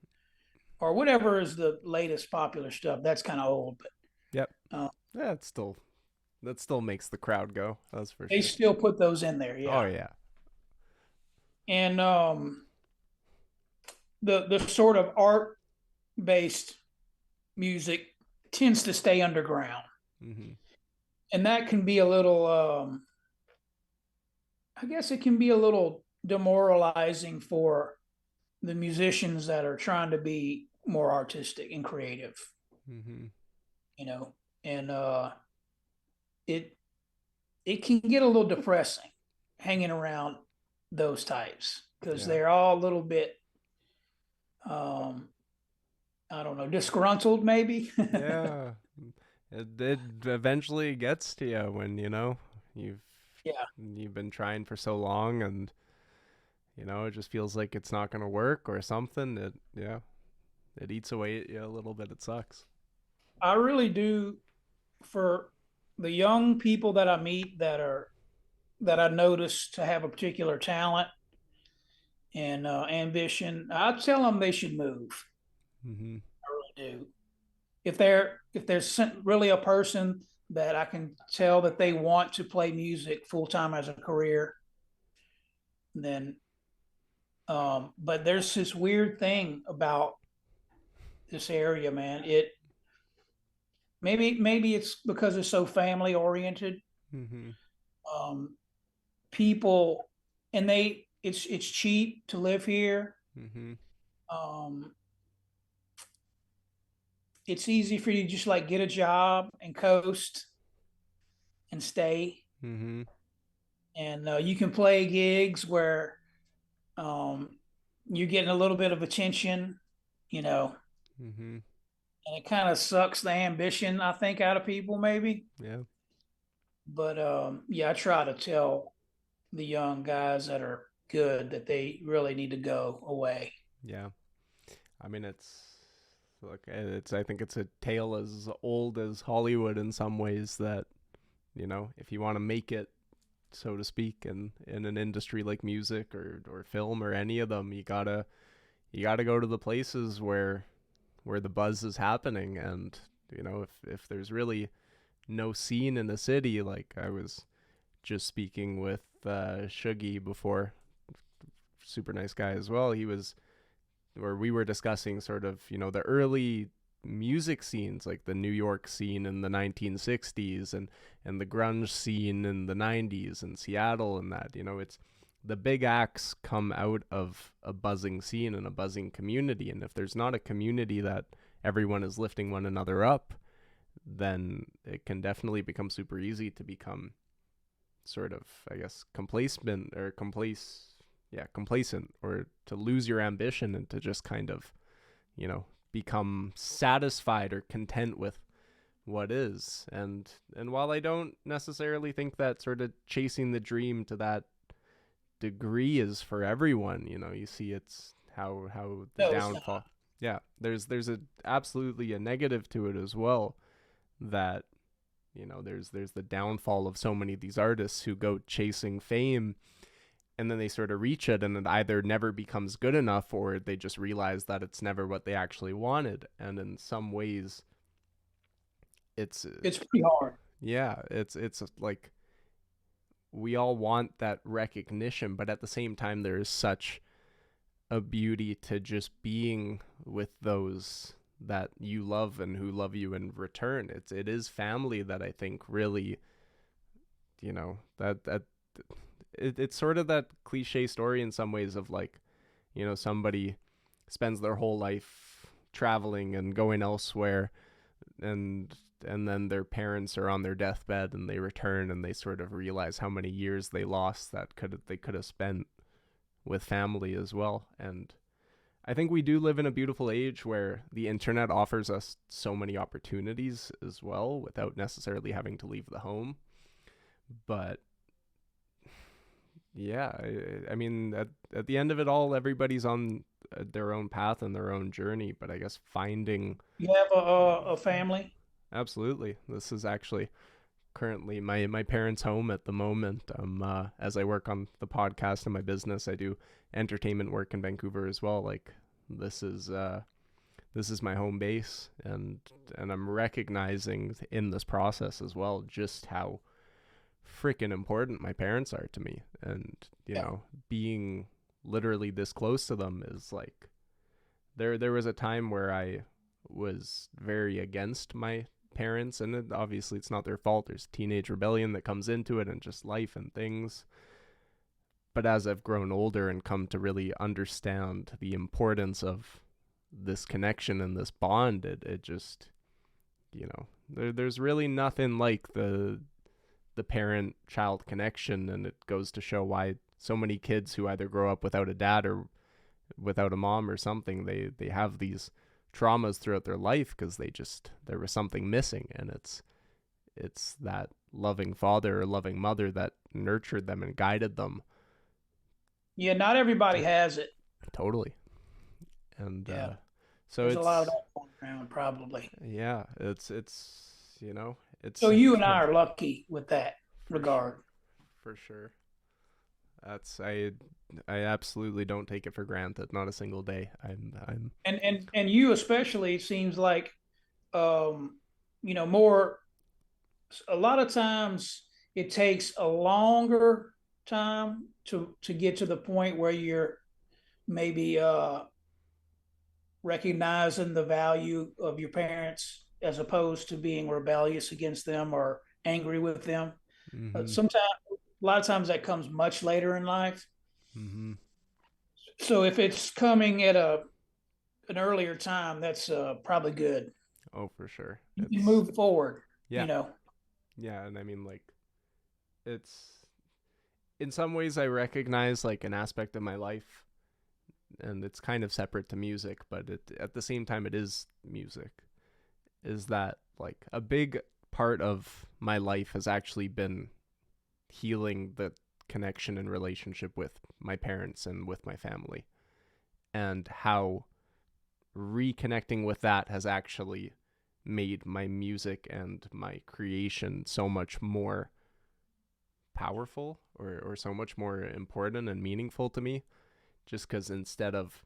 or whatever is the latest popular stuff. That's kind of old, but Yep. uh, Yeah, that still makes the crowd go. That's for they sure. still put those in there. Oh Yeah, yeah. and the sort of art based music tends to stay underground, Mm-hmm. and that can be a little. I guess it can be a little demoralizing for the musicians that are trying to be more artistic and creative. Mm-hmm. You know, and it it can get a little depressing hanging around those types because Yeah. they're all a little bit um I don't know, disgruntled maybe. Yeah. It eventually gets to you when you've Yeah. you've been trying for so long, and it just feels like it's not going to work or something. It eats away at you a little bit. It sucks. I really do. For the young people that I meet that I notice to have a particular talent and ambition, I tell them they should move. Mm-hmm. I really do. If there's really a person that I can tell that they want to play music full time as a career, then but there's this weird thing about this area, man. It maybe it's because it's so family oriented. Mm-hmm. Um, People and it's cheap to live here. Mm-hmm. Um, it's easy for you to just like get a job and coast and stay, Mm-hmm. and you can play gigs where um, you're getting a little bit of attention, you know, Mm-hmm. and it kind of sucks the ambition I think out of people maybe. Yeah. But yeah, I try to tell the young guys that are good that they really need to go away. Yeah. I mean, I think it's a tale as old as Hollywood in some ways, that if you want to make it, so to speak, in an industry like music or film or any of them, you gotta go to the places where the buzz is happening. And if there's really no scene in a city, like I was just speaking with Shuggy before, super nice guy as well. We were discussing sort of the early music scenes, like the New York scene in the 1960s, and the grunge scene in the 90s and Seattle, and that it's the big acts come out of a buzzing scene and a buzzing community. And if there's not a community that everyone is lifting one another up, then it can definitely become super easy to become sort of, I guess, complacent, or to lose your ambition and to just kind of, become satisfied or content with what is. And while I don't necessarily think that sort of chasing the dream to that degree is for everyone, you see it's how the No, it's downfall. not. Yeah, there's a absolutely a negative to it as well, that there's the downfall of so many of these artists who go chasing fame, and then they sort of reach it and it either never becomes good enough, or they just realize that it's never what they actually wanted. And in some ways it's It's pretty hard. yeah, it's like we all want that recognition, but at the same time there is such a beauty to just being with those that you love and who love you in return. It is family that I think really, that it's sort of that cliche story in some ways of like, somebody spends their whole life traveling and going elsewhere, and then their parents are on their deathbed and they return and they sort of realize how many years they lost that they could have spent with family as well. And I think we do live in a beautiful age where the internet offers us so many opportunities as well without necessarily having to leave the home. But yeah, I mean, at the end of it all, everybody's on their own path and their own journey. But I guess finding, You have a family? absolutely, this is actually currently my parents' home at the moment. As I work on the podcast and my business, I do entertainment work in Vancouver as well. Like this is my home base, and I'm recognizing in this process as well just how freaking important my parents are to me. And Yeah. being literally this close to them is like, there was a time where I was very against my parents, and obviously it's not their fault. There's teenage rebellion that comes into it and just life and things. But as I've grown older and come to really understand the importance of this connection and this bond, it just, there's really nothing like the parent child connection. And it goes to show why so many kids who either grow up without a dad or without a mom or something, they have these traumas throughout their life because there was something missing. And it's that loving father or loving mother that nurtured them and guided them. Yeah, not everybody has it. Totally. And Yeah. so There's a lot of it's, that going around probably. yeah, So it's you and I are lucky with that for sure, regard. for sure. That's I absolutely don't take it for granted, not a single day. I'm And you especially seems like um more a lot of times it takes a longer time to get to the point where you're maybe recognizing the value of your parents as opposed to being rebellious against them or angry with them. mhm. Sometimes, a lot of times, that comes much later in life. Mhm. So if it's coming at a an earlier time, that's probably good. Oh, for sure. You can move forward. You Yeah. know, Yeah, and I mean, like, it's in some ways I recognize like an aspect of my life, and it's kind of separate to music, but at the same time it is music. Is that like a big part of my life has actually been healing the connection and relationship with my parents and with my family, and how reconnecting with that has actually made my music and my creation so much more powerful, or so much more important and meaningful to me, just because instead of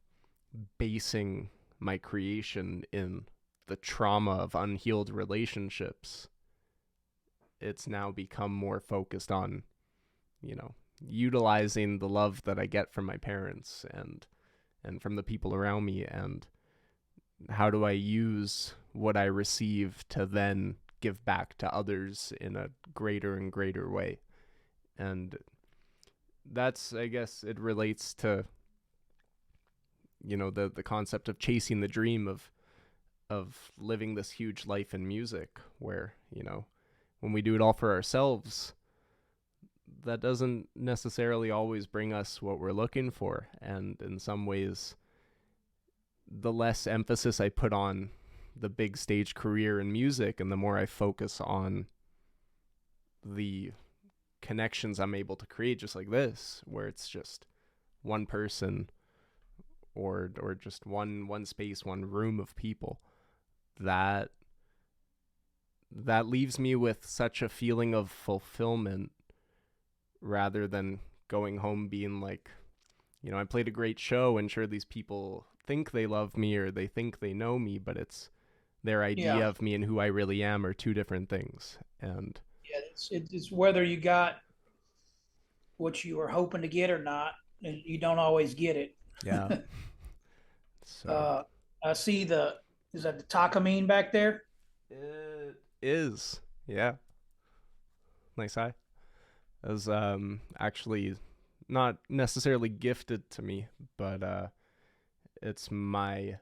basing my creation in the trauma of unhealed relationships, it's now become more focused on, utilizing the love that I get from my parents and from the people around me, and how do I use what I receive to then give back to others in a greater and greater way. And that's, I guess it relates to, the concept of chasing the dream of living this huge life in music, where, when we do it all for ourselves, that doesn't necessarily always bring us what we're looking for. And in some ways, the less emphasis I put on the big stage career in music, and the more I focus on the connections I'm able to create, just like this, where it's just one person or just one space, one room of people, that that leaves me with such a feeling of fulfillment rather than going home being like, I played a great show and sure these people think they love me or they think they know me, but it's their Yeah. idea of me and who I really am are two different things. And Yeah. It's whether you got what you were hoping to get or not, and you don't always get it. yeah, so uh, I see is that the Takamine back there? it is, yeah, nice eye. It was actually not necessarily gifted to me, but it's my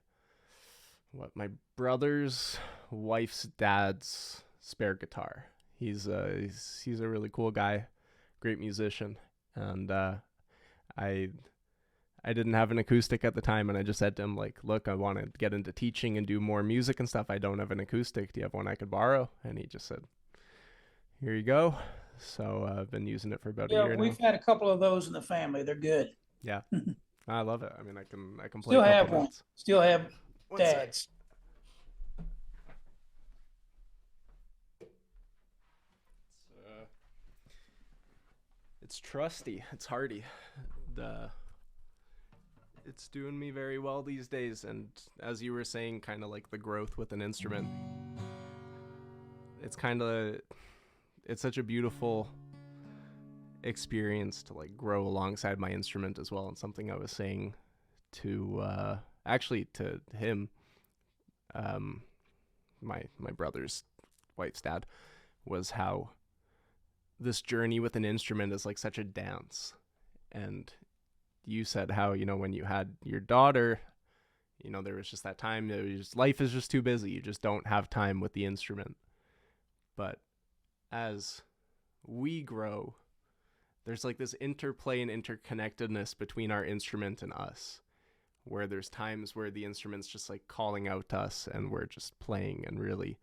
brother's wife's dad's spare guitar. He's a really cool guy, great musician, and I I didn't have an acoustic at the time, and I just said to him like, "Look, I want to get into teaching and do more music and stuff. I don't have an acoustic. Do you have one I could borrow?" And he just said, "Here you go." So I've been using it for about a Yeah, year now. we've had a couple of those in the family. They're good. Yeah, I love it. I mean, I can play a Still couple have one. notes. Still have One sec. dads. Uh, it's trusty. It's hardy. The it's doing me very well these days. And as you were saying, kind of like the growth with an instrument. It's kind of it's such a beautiful experience to like grow alongside my instrument as well. And something I was saying to actually to him, um, my brother's wife's dad, was how this journey with an instrument is like such a dance. And you said how when you had your daughter, there was just that time. It was just, life is just too busy. You just don't have time with the instrument. But as we grow, there's like this interplay and interconnectedness between our instrument and us, where there's times where the instrument's just like calling out to us and we're just playing and really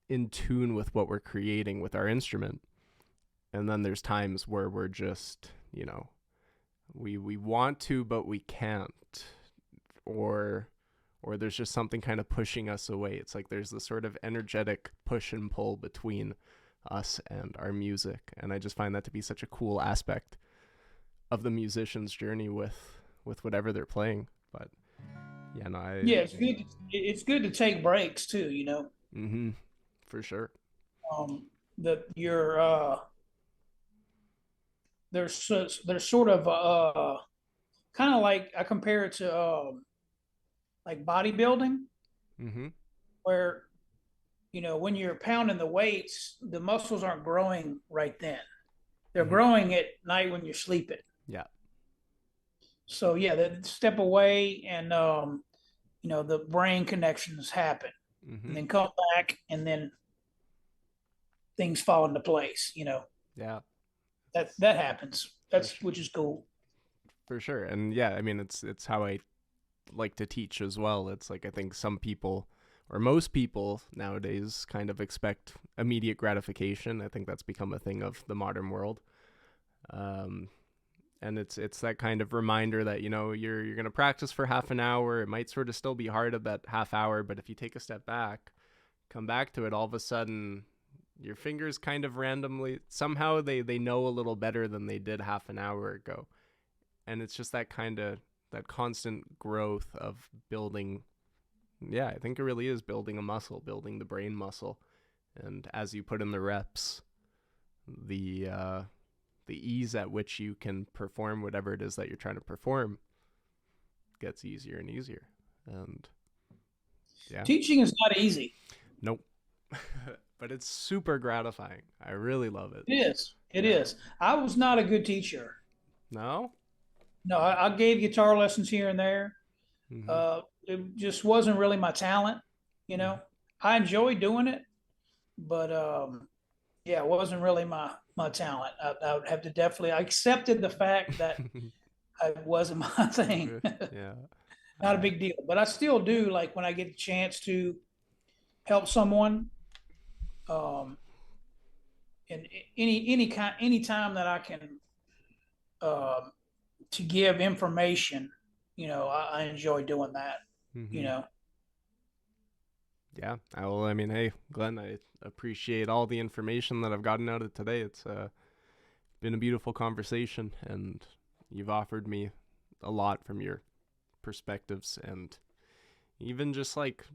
in tune with what we're creating with our instrument. And then there's times where we're just, we want to but we can't, or there's just something kind of pushing us away. It's like there's this sort of energetic push and pull between us and our music, and I just find that to be such a cool aspect of the musician's journey with whatever they're playing. But yeah, no, Yeah, it's good. It's good to take breaks too. mm-hmm, for sure. That you're there's sort of kind of like I compare it to like bodybuilding, Mm-hmm. where when you're pounding the weights, the muscles aren't growing right then. They're Mm-hmm. growing at night when you're sleeping. Yeah. So yeah, that step away and the brain connections happen, and Mm-hmm. then come back, and then things fall into place. Yeah. That happens. For That's sure. which is cool. For sure. And yeah, I mean, it's how I like to teach as well. It's like I think some people or most people nowadays kind of expect immediate gratification. I think that's become a thing of the modern world. Um, and it's that kind of reminder that you're going to practice for half an hour. It might sort of still be hard at that half hour, but if you take a step back, come back to it, all of a sudden your fingers kind of randomly somehow they know a little better than they did half an hour ago. And it's just that constant growth of building. Yeah, I think it really is building a muscle, building the brain muscle. And as you put in the reps, the ease at which you can perform whatever it is that you're trying to perform gets easier and easier. And yeah, Teaching is not easy. nope. But it's super gratifying. I really love it. It is. It Yeah. is. I was not a good teacher. No? No, I gave guitar lessons here and there. Mm-hmm. It just wasn't really my talent. You Mm-hmm. know, I enjoyed doing it, but yeah, it wasn't really my talent. I would have to definitely. I accepted the fact that it wasn't my thing. Yeah. Not a I big deal, but I still do like when I get the chance to help someone. Um, and any time that I can, um, to give information I enjoy doing that. You Mm-hmm. know. Yeah. I mean, hey, Glenn, I appreciate all the information that I've gotten out of today. It's been a beautiful conversation, and you've offered me a lot from your perspectives, and even just like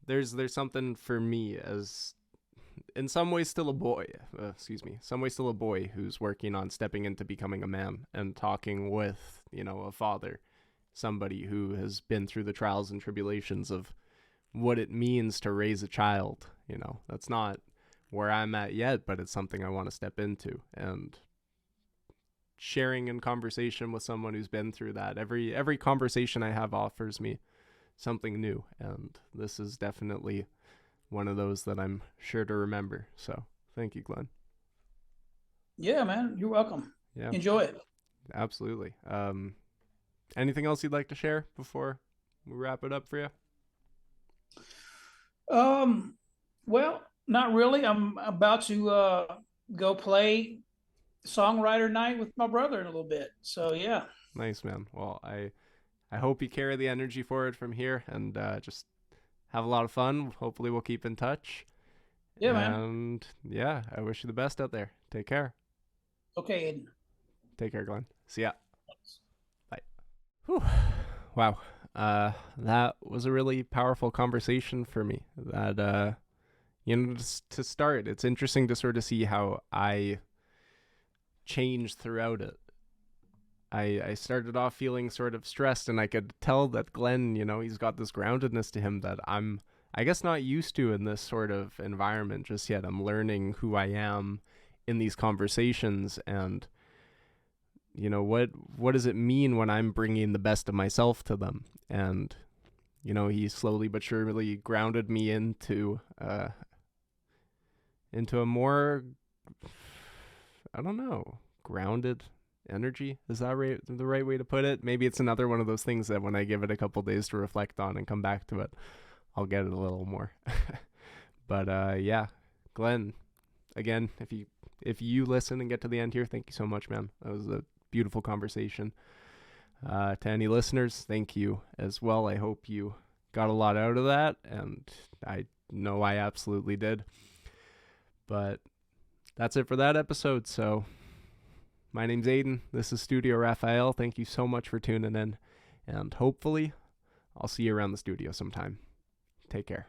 there's something for me as in some ways still a boy, some way still a boy who's working on stepping into becoming a man and talking with, a father, somebody who has been through the trials and tribulations of what it means to raise a child. That's not where I'm at yet, but it's something I want to step into. And sharing in conversation with someone who's been through that, every conversation I have offers me something new, and this is definitely one of those that I'm sure to remember. So thank you, Glenn. Yeah, man. You're welcome. Yeah, Enjoy it. absolutely. Anything else you'd like to share before we wrap it up for you? Um, well, not really. I'm about to go play songwriter night with my brother in a little bit. So yeah. Nice, man. Well, I hope you carry the energy forward from here, and just have a lot of fun. Hopefully, we'll keep in touch. Yeah, man. And yeah, I wish you the best out there. Take care. Okay, Aiden. Take care, Glenn. See ya. Bye. Whew. Wow. That was a really powerful conversation for me. That just to start, it's interesting to sort of see how I changed throughout it. I started off feeling sort of stressed, and I could tell that Glenn, he's got this groundedness to him that I guess, not used to in this sort of environment just yet. I'm learning who I am in these conversations, and what does it mean when I'm bringing the best of myself to them? And he slowly but surely grounded me into a more, I don't know, grounded energy. Is that the right way to put it? Maybe it's another one of those things that when I give it a couple days to reflect on and come back to it, I'll get it a little more. But yeah, Glenn, again, if you listen and get to the end here, thank you so much, man. That was a beautiful conversation. To any listeners, thank you as well. I hope you got a lot out of that, and I know I absolutely did. But that's it for that episode. So my name's Aiden. This is Studio Raphael. Thank you so much for tuning in, and hopefully I'll see you around the studio sometime. Take care.